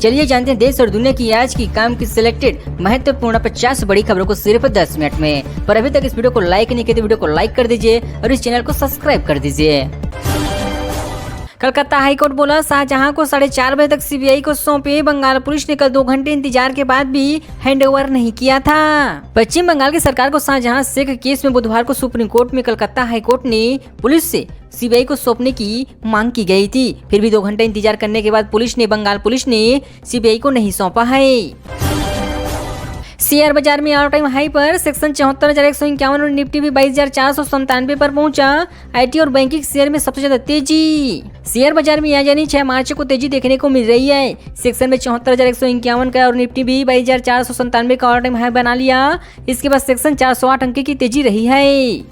चलिए जानते हैं देश और दुनिया की आज की काम की सिलेक्टेड महत्वपूर्ण 50 बड़ी खबरों को सिर्फ 10 मिनट में। पर अभी तक इस वीडियो को लाइक नहीं किया तो वीडियो को लाइक कर दीजिए और इस चैनल को सब्सक्राइब कर दीजिए। कलकत्ता हाईकोर्ट बोला शाहजहां को 4:30 बजे तक सीबीआई को सौंपे। बंगाल पुलिस ने कल 2 घंटे इंतजार के बाद भी हैंडओवर नहीं किया था। पश्चिम बंगाल की सरकार को शाहजहां शेख केस में बुधवार को सुप्रीम कोर्ट में कलकत्ता हाईकोर्ट ने पुलिस से सीबीआई को सौंपने की मांग की गई थी। फिर भी 2 घंटे इंतजार करने के बाद बंगाल पुलिस ने सीबीआई को नहीं सौंपा है। शेयर बाजार में ऑल टाइम हाई पर सेक्शन 74,151 और निफ्टी भी 22,497 पर पहुंचा। आईटी और बैंकिंग शेयर में सबसे ज्यादा तेजी। शेयर बाजार में आज यानी 6 मार्च को तेजी देखने को मिल रही है। सेक्शन में 74,151 का और निफ्टी भी 22,497 का ऑल टाइम हाई बना लिया। इसके बाद सेक्शन 408 अंक की तेजी रही है।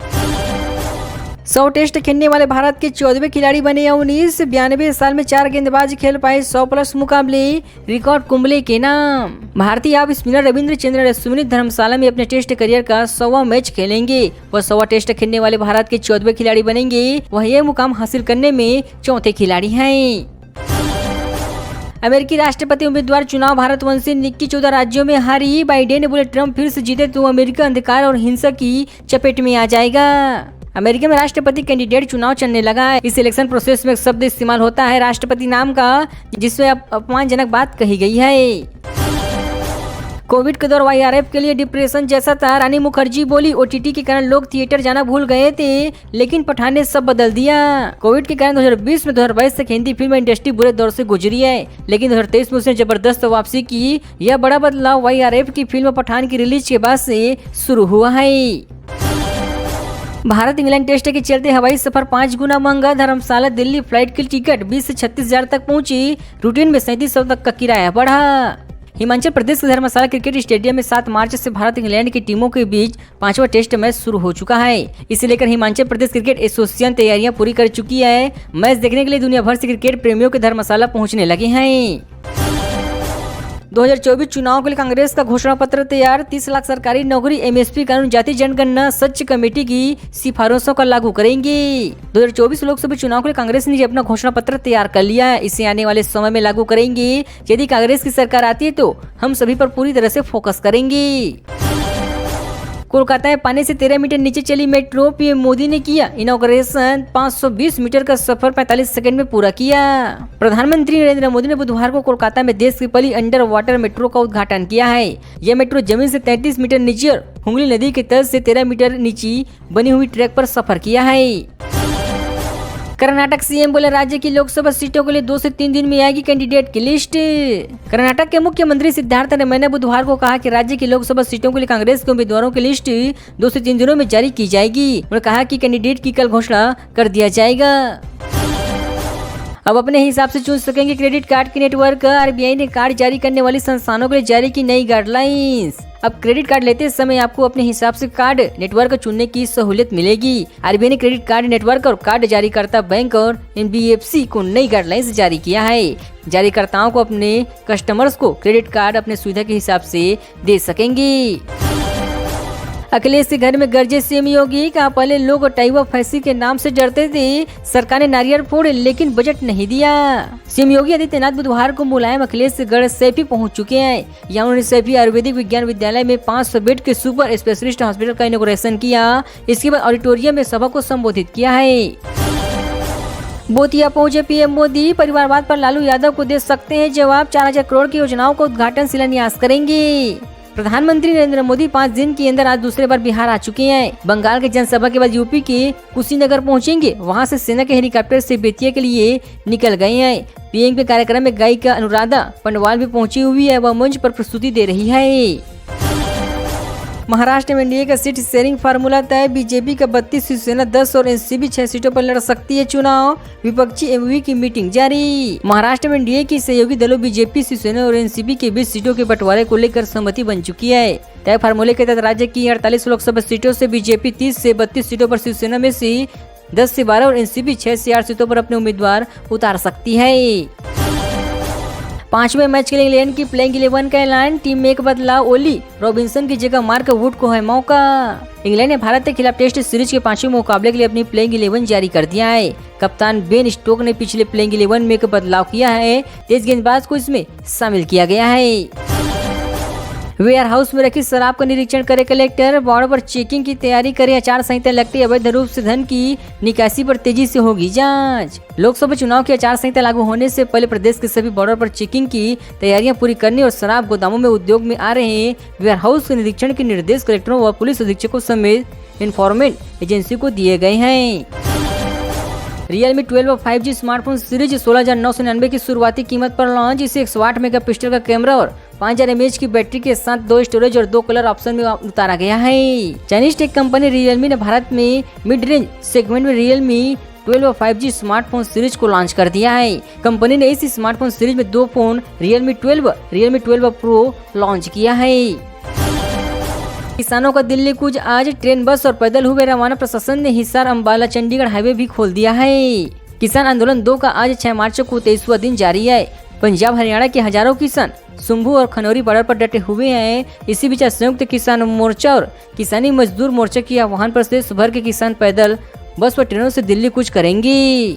100 टेस्ट खेलने वाले भारत के 14वें खिलाड़ी बने 19। 92 साल में 4 गेंदबाज खेल पाए 100+ मुकाबले, रिकॉर्ड कुंबले के नाम। भारतीय ऑफ स्पिनर रविंद्र अश्विन धर्मशाला में अपने टेस्ट करियर का 100वां मैच खेलेंगे। वह 100 टेस्ट खेलने वाले भारत के 14वें खिलाड़ी बनेंगे। वह यह मुकाम हासिल करने में 4थे खिलाड़ी हैं। अमेरिकी राष्ट्रपति उम्मीदवार चुनाव भारतवंशी निक्की 14 राज्यों में हारी। बाइडेन ने बोले ट्रंप फिर से जीते तो अमेरिका अंधकार और हिंसा की चपेट में आ जाएगा। अमेरिका में राष्ट्रपति कैंडिडेट चुनाव चलने लगा है। इस इलेक्शन प्रोसेस में एक शब्द इस्तेमाल होता है राष्ट्रपति नाम का, जिसमें अपमानजनक बात कही गई है। कोविड के दौर वाईआरएफ के लिए डिप्रेशन जैसा था। रानी मुखर्जी बोली ओटीटी के कारण लोग थिएटर जाना भूल गए थे, लेकिन पठान ने सब बदल दिया। कोविड के कारण 2020 में 2022 तक हिंदी फिल्म इंडस्ट्री बुरे दौर से गुजरी है, लेकिन 2023 में उसने जबरदस्त वापसी की। यह बड़ा बदलाव वाईआरएफ की फिल्म पठान की रिलीज के बाद से शुरू हुआ है। भारत इंग्लैंड टेस्ट के चलते हवाई सफर 5 गुना महंगा। धर्मशाला दिल्ली फ्लाइट की टिकट 20 से 36,000 तक पहुंची। रूटीन में 3700 तक का किराया बढ़ा। हिमाचल प्रदेश के धर्मशाला क्रिकेट स्टेडियम में 7 मार्च से भारत इंग्लैंड की टीमों के बीच 5वां टेस्ट मैच शुरू हो चुका है। इसे लेकर हिमाचल प्रदेश क्रिकेट एसोसिएशन तैयारियां पूरी कर चुकी है। मैच देखने के लिए दुनिया भर से क्रिकेट प्रेमियों के धर्मशाला पहुँचने लगे हैं। 2024 चुनाव के लिए कांग्रेस का घोषणा पत्र तैयार। 30 लाख सरकारी नौकरी, एमएसपी कानून, जाति जनगणना सच कमेटी की सिफारिशों का लागू करेंगे। 2024 लोकसभा चुनाव के लिए कांग्रेस ने अपना घोषणा पत्र तैयार कर लिया है। इसे आने वाले समय में लागू करेंगे। यदि कांग्रेस की सरकार आती है तो हम सभी पर पूरी तरह से फोकस करेंगे। कोलकाता में पानी से 13 मीटर नीचे चली मेट्रो। पीएम मोदी ने किया इनॉग्रेशन। 520 मीटर का सफर 45 सेकंड में पूरा किया। प्रधानमंत्री नरेंद्र मोदी ने बुधवार को कोलकाता में देश की पहली अंडर वाटर मेट्रो का उद्घाटन किया है। यह मेट्रो जमीन से 33 मीटर नीचे और हुगली नदी के तल से 13 मीटर नीचे बनी हुई ट्रैक पर सफर किया है। कर्नाटक सीएम बोले राज्य की लोकसभा सीटों के लिए 2 से 3 दिन में आएगी कैंडिडेट की लिस्ट। कर्नाटक के मुख्यमंत्री सिद्धार्थ रमैया ने बुधवार को कहा कि राज्य की लोकसभा सीटों के लिए कांग्रेस के उम्मीदवारों की लिस्ट 2 से 3 दिनों में जारी की जाएगी। उन्होंने कहा कि कैंडिडेट की कल घोषणा कर दिया जाएगा। अब अपने हिसाब से चुन सकेंगे क्रेडिट कार्ड के नेटवर्क। आरबीआई ने कार्ड जारी करने वाली संस्थानों के लिए जारी की नई गाइडलाइंस। अब क्रेडिट कार्ड लेते समय आपको अपने हिसाब से कार्ड नेटवर्क चुनने की सहूलियत मिलेगी। आरबीआई ने क्रेडिट कार्ड नेटवर्क और कार्ड जारीकर्ता बैंक और एनबीएफसी को नई गाइडलाइंस जारी किया है। जारीकर्ताओं को अपने कस्टमर्स को क्रेडिट कार्ड अपने सुविधा के हिसाब से दे सकेंगे। अखिलेश के घर में गरजे सीएम योगी। कहा पहले लोग टाइवा फैंसी के नाम से डरते थे, सरकार ने नारियल फोड़े लेकिन बजट नहीं दिया। सीएम योगी आदित्यनाथ बुधवार को मुलायम अखिलेश के गढ़ सैफी पहुंच चुके हैं। यहाँ उन्होंने सैफी आयुर्वेदिक विज्ञान विद्यालय में 500 बेड के सुपर स्पेशलिस्ट हॉस्पिटल का इनॉग्रेशन किया। इसके बाद ऑडिटोरियम में सभा को संबोधित किया है। बोतिया पहुंचे पीएम मोदी। परिवारवाद पर लालू यादव को दे सकते हैं जवाब। 4000 करोड़ की योजनाओं का उद्घाटन शिलान्यास करेंगे। प्रधानमंत्री नरेंद्र मोदी 5 दिन के अंदर आज दूसरे बार बिहार आ चुके हैं। बंगाल के जनसभा के बाद यूपी के कुशीनगर पहुंचेंगे। वहां से सेना के हेलीकॉप्टर से बेतिया के लिए निकल गए हैं। पीएम के कार्यक्रम में गायिका अनुराधा पंडवाल भी पहुंची हुई है। वह मंच पर प्रस्तुति दे रही है। महाराष्ट्र में एनडीए का सीट शेयरिंग फार्मूला तय। बीजेपी का 32, शिवसेना 10 और एनसीपी 6 सीटों पर लड़ सकती है चुनाव। विपक्षी एमवी की मीटिंग जारी। महाराष्ट्र में एनडीए की सहयोगी दलों बीजेपी, शिवसेना और एनसीपी के बीच सीटों के बंटवारे को लेकर सहमति बन चुकी है। तय फार्मूले के तहत राज्य की 48 लोकसभा सीटों से बीजेपी 30 से 32 सीटों पर, शिवसेना में से 10 से 12 और एनसीपी 6 से 8 सीटों पर अपने उम्मीदवार उतार सकती है। 5वें मैच के लिए इंग्लैंड की प्लेइंग 11 का ऐलान। टीम में एक बदलाव, ओली रॉबिन्सन की जगह मार्क वुड को है मौका। इंग्लैंड ने भारत के खिलाफ टेस्ट सीरीज के 5वें मुकाबले के लिए अपनी प्लेइंग 11 जारी कर दिया है। कप्तान बेन स्टोक ने पिछले प्लेइंग 11 में एक बदलाव किया है। तेज गेंदबाज को इसमें शामिल किया गया है। वेयर हाउस में रखी शराब का निरीक्षण करे कलेक्टर। बॉर्डर पर चेकिंग की तैयारी करे। आचार संहिता लगती, अवैध रूप से धन की निकासी पर तेजी से होगी जांच। लोकसभा चुनाव की आचार संहिता लागू होने से पहले प्रदेश के सभी बॉर्डर पर चेकिंग की तैयारियां पूरी करने और शराब गोदामों में उद्योग में आ रहे वेयर हाउस के निरीक्षण के निर्देश कलेक्टरों व पुलिस अधीक्षकों समेत इन्फॉर्मेंट एजेंसी को दिए गए हैं। Realme 12 5G स्मार्टफोन सीरीज 16,999 की शुरुआती कीमत पर लॉन्च। इसे 108 मेगापिक्सल का कैमरा और 5000 mAh की बैटरी के साथ 2 स्टोरेज और 2 कलर ऑप्शन में उतारा गया है। चाइनीज टेक कंपनी Realme ने भारत में मिड रेंज सेगमेंट में Realme 12 5G स्मार्टफोन सीरीज को लॉन्च कर दिया है। कंपनी ने इस स्मार्टफोन सीरीज में 2 फोन Realme 12 Pro लॉन्च किया है। किसानों का दिल्ली कूच आज, ट्रेन, बस और पैदल हुए रवाना। प्रशासन ने हिसार अंबाला चंडीगढ़ हाईवे भी खोल दिया है। किसान आंदोलन 2 का आज 6 मार्च को 23वां दिन जारी है। पंजाब हरियाणा के हजारों किसान सुंभू और खनौरी बॉर्डर पर डटे हुए हैं। इसी बीच संयुक्त किसान मोर्चा और किसानी मजदूर मोर्चा की आह्वान पर देश भर के किसान पैदल, बस व ट्रेनों से दिल्ली कूच करेंगे।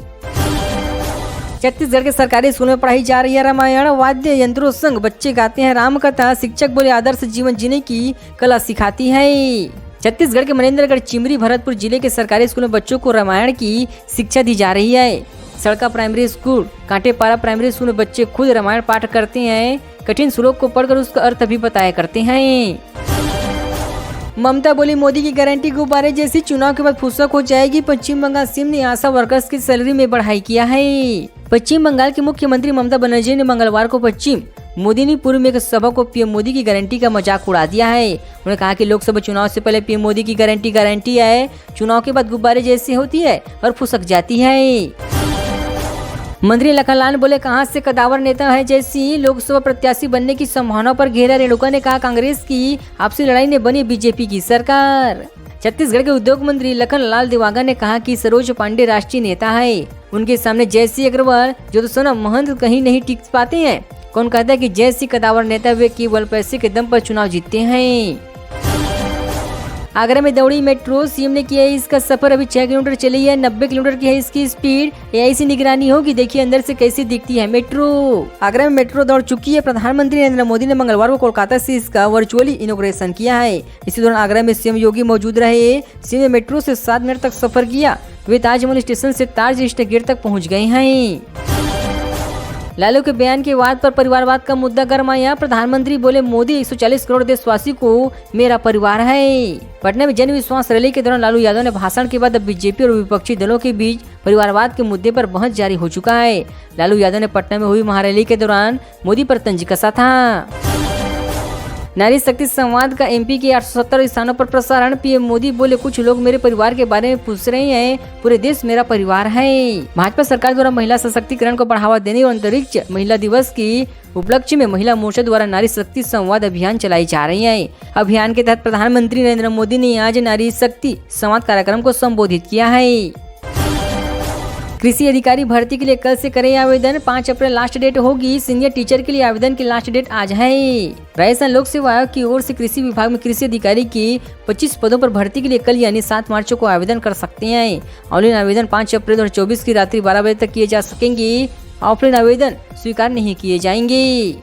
छत्तीसगढ़ के सरकारी स्कूल में पढ़ाई जा रही है रामायण। वाद्य यंत्रों संग बच्चे गाते हैं राम कथा। शिक्षक बोले आदर्श जीवन जीने की कला सिखाती है। छत्तीसगढ़ के मनेन्द्रगढ़, चिमरी, भरतपुर जिले के सरकारी स्कूल में बच्चों को रामायण की शिक्षा दी जा रही है। सड़का प्राइमरी स्कूल, कांटेपारा प्राइमरी स्कूल में बच्चे खुद रामायण पाठ करते हैं। कठिन श्लोक को पढ़कर उसका अर्थ भी बताया करते हैं। ममता बोली मोदी की गारंटी गुब्बारे जैसी, चुनाव के बाद फुसक हो जाएगी। पश्चिम बंगाल सीएम ने आशा वर्कर्स की सैलरी में बढ़ाई किया है। पश्चिम बंगाल की मुख्यमंत्री ममता बनर्जी ने मंगलवार को पश्चिम मोदिनीपुर में एक सभा को पीएम मोदी की गारंटी का मजाक उड़ा दिया है। उन्होंने कहा कि लोकसभा चुनाव से पहले पीएम मोदी की गारंटी है, चुनाव के बाद गुब्बारे जैसी होती है और फुसक जाती है। मंत्री लखनलाल बोले कहां से कदावर नेता है जैसी, लोकसभा प्रत्याशी बनने की संभावना पर घेरा। रेणुका ने कहा कांग्रेस की आपसी लड़ाई ने बनी बीजेपी की सरकार। छत्तीसगढ़ के उद्योग मंत्री लखनलाल देवांगन ने कहा कि सरोज पांडे राष्ट्रीय नेता है। उनके सामने जयसी अग्रवाल, ज्योतिषोना महंत कहीं नहीं टिक पाते हैं। कौन कहता है कि जयसी कदावर नेता वे केवल पैसे के दम पर चुनाव जीतते हैं। आगरा में दौड़ी मेट्रो, सीएम ने किया है इसका सफर। अभी 6 किलोमीटर चली है, 90 किलोमीटर की है इसकी स्पीड। एआई से निगरानी होगी, देखिए अंदर से कैसी दिखती है मेट्रो। आगरा में मेट्रो दौड़ चुकी है। प्रधानमंत्री नरेंद्र मोदी ने मंगलवार को कोलकाता से इसका वर्चुअली इनॉग्रेशन किया है। इसी दौरान आगरा में सीएम योगी मौजूद रहे। सीएम ने मेट्रो से 7 मिनट तक सफर किया। वे ताजमहल स्टेशन से ताज गेट तक पहुँच गए हैं। लालू के बयान के बाद पर परिवारवाद का मुद्दा गरमाया। प्रधानमंत्री बोले मोदी 140 करोड़ देशवासी को मेरा परिवार है। पटना में जन विश्वास रैली के दौरान लालू यादव ने भाषण के बाद अब बीजेपी और विपक्षी दलों के बीच परिवारवाद के मुद्दे पर बहस जारी हो चुका है। लालू यादव ने पटना में हुई महारैली के दौरान मोदी पर तंज कसा था। नारी शक्ति संवाद का एमपी के 870 स्थानों पर प्रसारण। पीएम मोदी बोले कुछ लोग मेरे परिवार के बारे में पूछ रहे हैं, पूरे देश मेरा परिवार है। भाजपा सरकार द्वारा महिला सशक्तिकरण को बढ़ावा देने और अंतरिक्ष महिला दिवस की उपलक्ष्य में महिला मोर्चा द्वारा नारी शक्ति संवाद अभियान चलाई जा रही है। अभियान के तहत प्रधानमंत्री नरेंद्र मोदी ने आज नारी शक्ति संवाद कार्यक्रम को संबोधित किया है। कृषि अधिकारी भर्ती के लिए कल से करें आवेदन। 5 अप्रैल लास्ट डेट होगी। सीनियर टीचर के लिए आवेदन की लास्ट डेट आज है। राजस्थान लोक सेवा आयोग की ओर से कृषि विभाग में कृषि अधिकारी की 25 पदों पर भर्ती के लिए कल यानी 7 मार्च को आवेदन कर सकते हैं। ऑनलाइन आवेदन 5 अप्रैल 2024 की रात्रि 12 बजे तक किए जा सकेंगे। ऑफलाइन आवेदन स्वीकार नहीं किए जाएंगे।